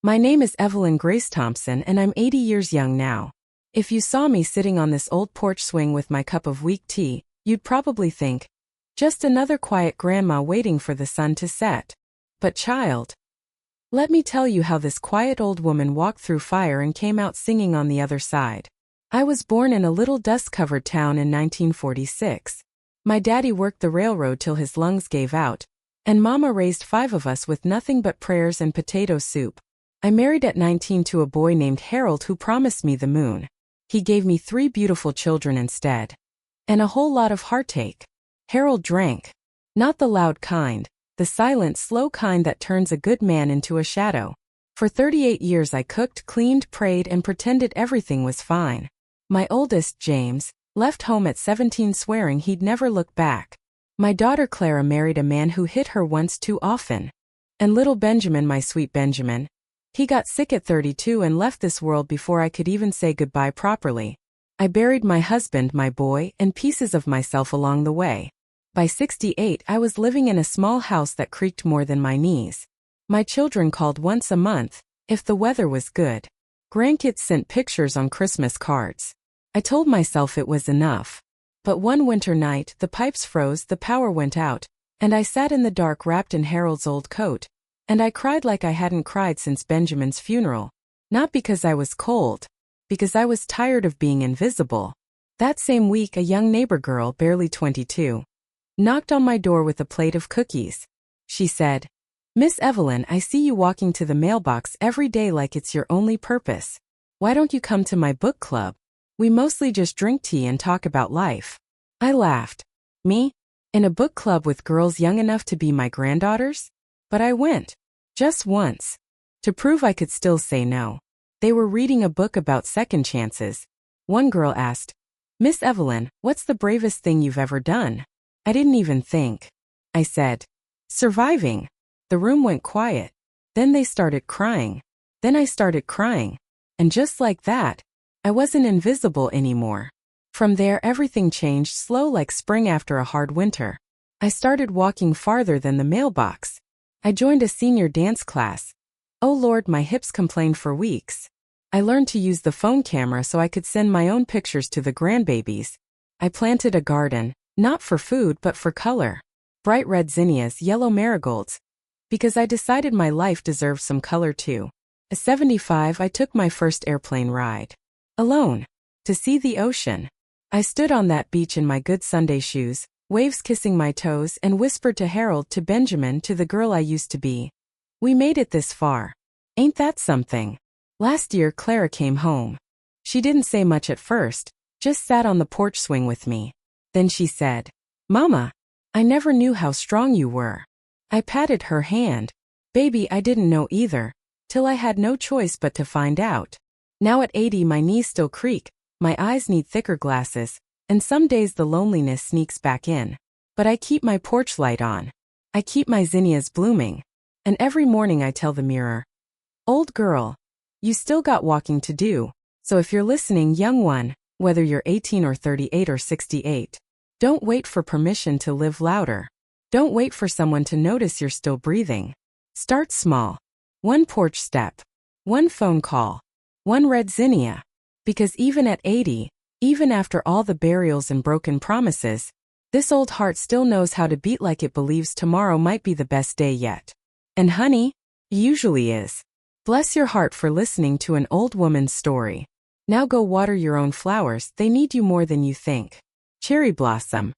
My name is Evelyn Grace Thompson and I'm 80 years young now. If you saw me sitting on this old porch swing with my cup of weak tea, you'd probably think, just another quiet grandma waiting for the sun to set. But child, let me tell you how this quiet old woman walked through fire and came out singing on the other side. I was born in a little dust-covered town in 1946. My daddy worked the railroad till his lungs gave out, and Mama raised 5 of us with nothing but prayers and potato soup. I married at 19 to a boy named Harold who promised me the moon. He gave me 3 beautiful children instead. And a whole lot of heartache. Harold drank. Not the loud kind, the silent, slow kind that turns a good man into a shadow. For 38 years I cooked, cleaned, prayed, and pretended everything was fine. My oldest, James, left home at 17 swearing he'd never look back. My daughter Clara married a man who hit her once too often. And little Benjamin, my sweet Benjamin, he got sick at 32 and left this world before I could even say goodbye properly. I buried my husband, my boy, and pieces of myself along the way. By 68 I was living in a small house that creaked more than my knees. My children called once a month, if the weather was good. Grandkids sent pictures on Christmas cards. I told myself it was enough. But one winter night the pipes froze, the power went out, and I sat in the dark wrapped in Harold's old coat. And I cried like I hadn't cried since Benjamin's funeral. Not because I was cold, because I was tired of being invisible. That same week a young neighbor girl, barely 22, knocked on my door with a plate of cookies. She said, "Miss Evelyn, I see you walking to the mailbox every day like it's your only purpose. Why don't you come to my book club? We mostly just drink tea and talk about life." I laughed. Me? In a book club with girls young enough to be my granddaughters? But I went. Just once. To prove I could still say no. They were reading a book about second chances. One girl asked, "Miss Evelyn, what's the bravest thing you've ever done?" I didn't even think. I said, "Surviving." The room went quiet. Then they started crying. Then I started crying. And just like that, I wasn't invisible anymore. From there everything changed, slow like spring after a hard winter. I started walking farther than the mailbox. I joined a senior dance class. Oh Lord, my hips complained for weeks. I learned to use the phone camera so I could send my own pictures to the grandbabies. I planted a garden, not for food but for color. Bright red zinnias, yellow marigolds. Because I decided my life deserved some color too. At 75 I took my first airplane ride. Alone. To see the ocean. I stood on that beach in my good Sunday shoes, waves kissing my toes, and whispered to Harold, to Benjamin, to the girl I used to be. We made it this far. Ain't that something? Last year Clara came home. She didn't say much at first, just sat on the porch swing with me. Then she said, "Mama, I never knew how strong you were." I patted her hand. Baby, I didn't know either, till I had no choice but to find out. Now at 80 my knees still creak, my eyes need thicker glasses, and some days the loneliness sneaks back in. But I keep my porch light on. I keep my zinnias blooming. And every morning I tell the mirror, "Old girl, you still got walking to do." So if you're listening, young one, whether you're 18 or 38 or 68, don't wait for permission to live louder. Don't wait for someone to notice you're still breathing. Start small. One porch step. One phone call. One red zinnia. Because even at 80, even after all the burials and broken promises, this old heart still knows how to beat like it believes tomorrow might be the best day yet. And honey, usually is. Bless your heart for listening to an old woman's story. Now go water your own flowers, they need you more than you think. Cherry blossom.